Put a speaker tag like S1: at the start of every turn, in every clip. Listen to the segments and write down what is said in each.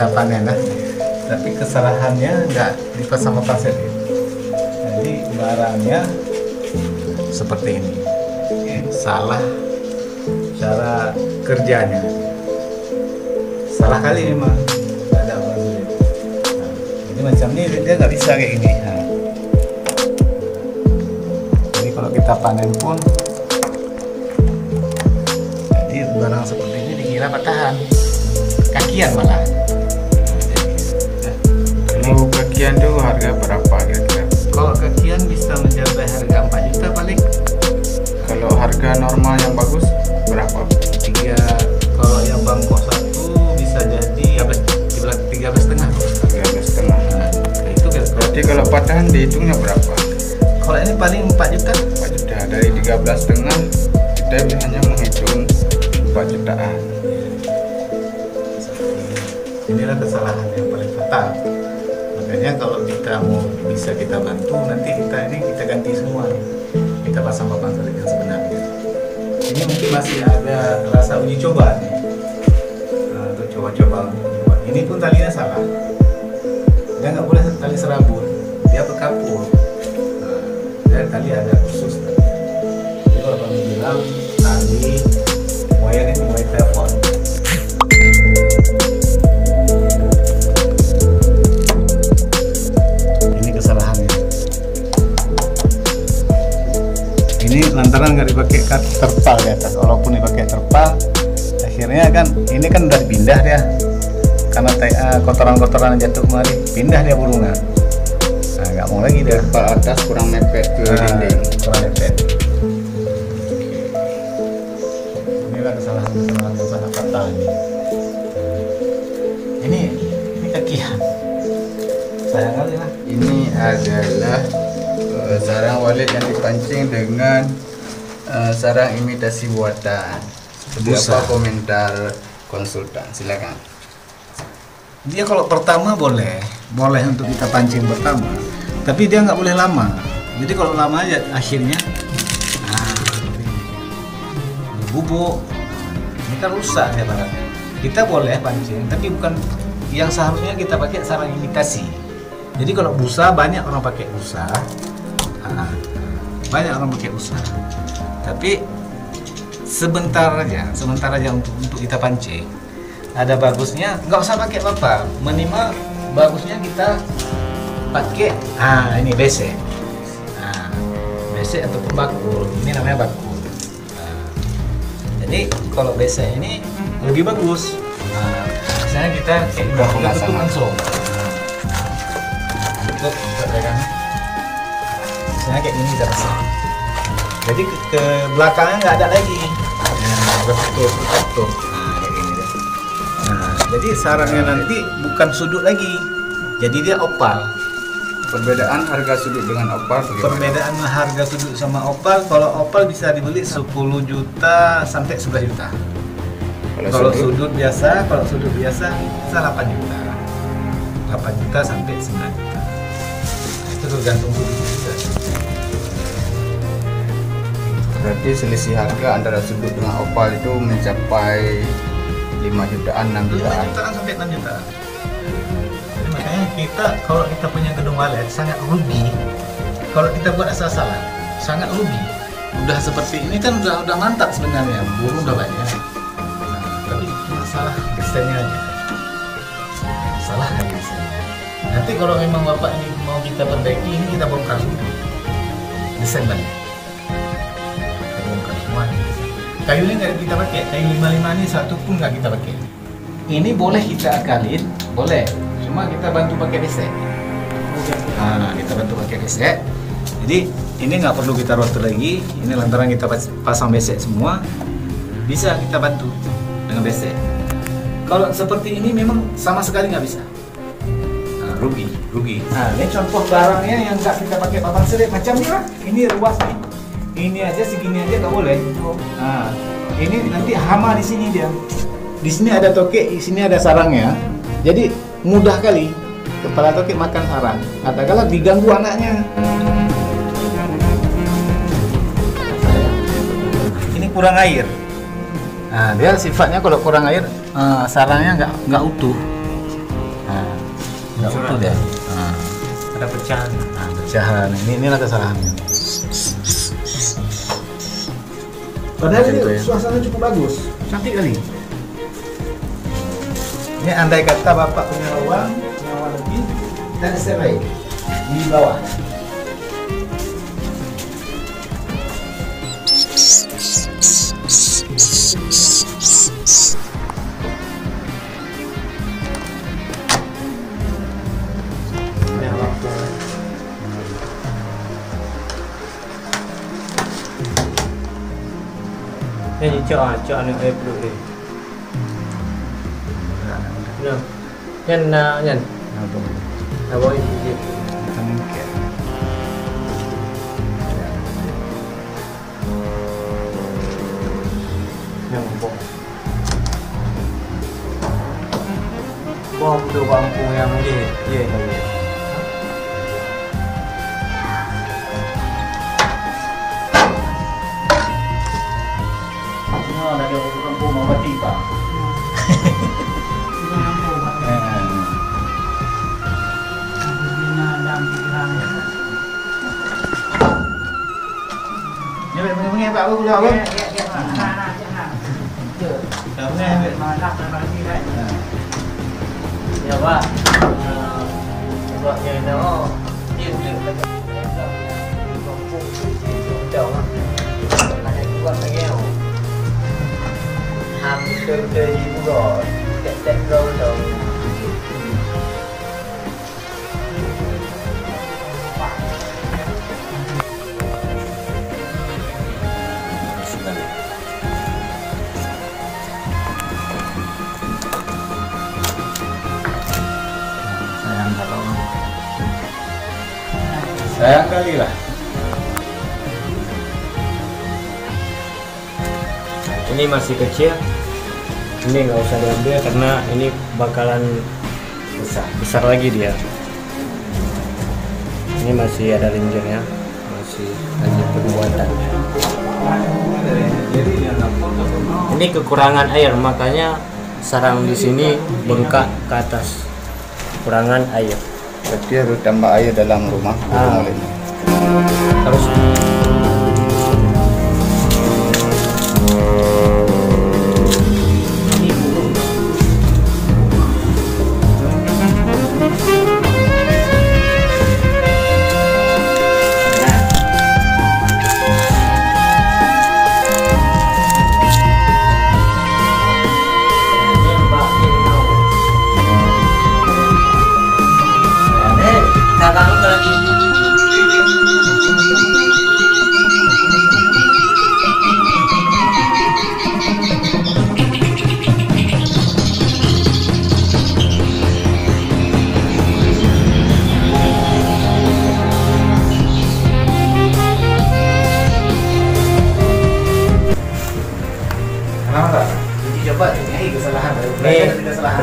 S1: kita panen lah. Tapi kesalahannya nggak dipasang papan selir. Jadi barangnya seperti ini. Salah cara kerjanya. Salah kali memang. Nggak ada papan selir. Nah, jadi macam ini dia nggak bisa kayak gini. Nah. Jadi kalau kita panen pun, jadi barang seperti ini dikira patahan, kakian malah.
S2: Kalau kakian tuh harga berapa kira-kira?
S1: Kalau kakian bisa mencapai harga 4 juta paling.
S2: Kalau harga normal yang bagus berapa?
S1: Kalau yang bangkok satu bisa jadi 13,5.
S2: 13,5.
S1: Nah, itu kan.
S2: Berarti kalau patahan dihitungnya berapa?
S1: Kalau ini paling 4 juta.
S2: 4 juta. Dari 13,5 kita hanya menghitung 4 jutaan.
S1: Inilah kesalahan yang paling fatal. Makanya kalau kita mau bisa kita bantu, nanti kita ganti semua. Kita pasang papan selir yang sebenarnya. Ini mungkin masih ada rasa uji coba nih. Nah, untuk coba-coba. Ini pun talinya salah. Dia nggak boleh tali serabut. Dia berkapur. Nah, dia tali ada khusus. Jadi kalau kami bilang tali wire ini wire telepon. Ini lantaran nggak dipakai terpal di atas. Walaupun dipakai terpal, akhirnya kan ini kan udah dipindah dia karena kotoran-kotoran jatuh kemari, pindah dia burungan. Nah, nggak mau lagi dia.
S2: Terpal atas kurang mepet ke dinding.
S1: Kurang mepet. Inilah kesalahan fatal ini. Ini kakian. Sayang kali lah.
S2: Ini adalah sarang walet yang dipancing dengan sarang imitasi buatan. Apa komentar konsultan? Silakan.
S1: Dia kalau pertama boleh untuk kita pancing pertama, tapi dia nggak boleh lama. Jadi kalau lama aja akhirnya bubuk. Ini kan rusak ya barangnya. Kita boleh pancing, tapi bukan yang seharusnya kita pakai sarang imitasi. Jadi kalau busa banyak orang pakai busa. Banyak orang pakai usaha, tapi sebentar aja untuk kita pancing. Ada bagusnya, nggak usah pakai apa-apa. Minimal bagusnya kita pakai ini besek, besek ataupun bakul. Ini namanya bakul. Jadi kalau besek ini lebih bagus. Misalnya kita kayak tutup langsung. Tutup pegangan. Misalnya kayak gini kita pasang. Jadi ke belakangnya nggak ada lagi. Tutup. Kayak gini deh. Jadi sarangnya nanti bukan sudut lagi. Jadi dia opal.
S2: Perbedaan harga sudut dengan opal bagaimana?
S1: Perbedaan harga sudut sama opal, kalau opal bisa dibeli 10 juta sampai 11 juta. Kalau sudut biasa bisa 8 juta. 8 juta sampai 9 juta. Itu tergantung sudut juga.
S2: Berarti selisih harga antara sudut dengan opal itu mencapai 5 jutaan, 6 jutaan.
S1: 5 jutaan sampai 6 juta. Jadi makanya kita kalau kita punya gedung walet sangat rugi. Kalau kita buat asal-asalan sangat rugi. Udah seperti ini kan udah mantap sebenarnya, burung udah banyak. Tapi masalah desainnya aja. Salah kan desainnya. Nanti kalau memang bapak ini mau kita perbaiki, ini kita bongkar semua. Desain banyak. Kayu ini nggak kita pakai, kayu 55 ini satu pun nggak kita pakai. Ini boleh kita akalin, boleh. Cuma kita bantu pakai besek. Kita bantu pakai besek. Jadi ini nggak perlu kita rotor lagi. Ini lantaran kita pasang besek semua, bisa kita bantu dengan besek. Kalau seperti ini memang sama sekali nggak bisa. Rugi. Ini contoh barangnya yang nggak kita pakai papan selir macam ini lah. Ini luas nih. Ini aja segini aja nggak boleh. Ini nanti hama di sini dia. Di sini ada tokek, di sini ada sarangnya. Jadi mudah kali kepala tokek makan sarang. Katakanlah diganggu anaknya. Ini kurang air. Dia sifatnya kalau kurang air sarangnya nggak utuh. nggak utuh dia. Nah,
S3: Ada pecahan.
S1: nah, pecahan. Inilah kesalahannya.
S4: Padahal
S1: Macam
S4: ini
S1: itu ya.
S4: suasana cukup bagus.
S1: Cantik kali. Ini andai kata bapak punya uang lebih, kita diserai di bawah.
S3: Ini waktu. Ini cok anu air perut ni. No. Yan. Apa ini? Yang bom. Bom tu kampung yang ye.
S1: Ada kampung mau tiba. Ni benar-benar Pak aku pula bang.
S3: Ya Pak. Sebabnya nó yên được tất cả kampung itu jauh lah. Ada kuat lagi. Hampir dari Bogor, tek roll dong.
S1: Sayang kali lah.
S3: Ini masih kecil. Ini nggak usah diambil karena ini bakalan besar lagi dia. Ini masih ada linjernya, masih lagi pembuatan. Ini kekurangan air, makanya sarang di sini bengkak ke atas. Kekurangan air.
S2: Berarti harus tambah air dalam rumah.
S3: Terus ini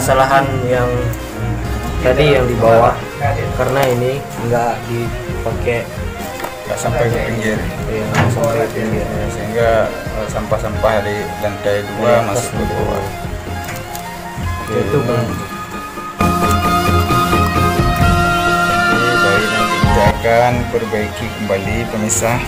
S3: kesalahan yang tadi yang di bawah, karena ini nggak dipakai,
S2: Tak sampai ke pinggir,
S3: ya, sampai pinggir.
S2: sehingga sampah-sampah di lantai 2 masuk ke bawah.
S3: Itu kan
S2: Baik, nanti kita akan perbaiki kembali pemirsa.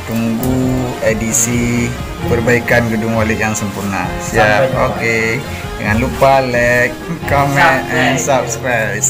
S2: Tunggu edisi perbaikan gedung Walid yang sempurna. Siap. Oke. Jangan lupa like, comment, and subscribe.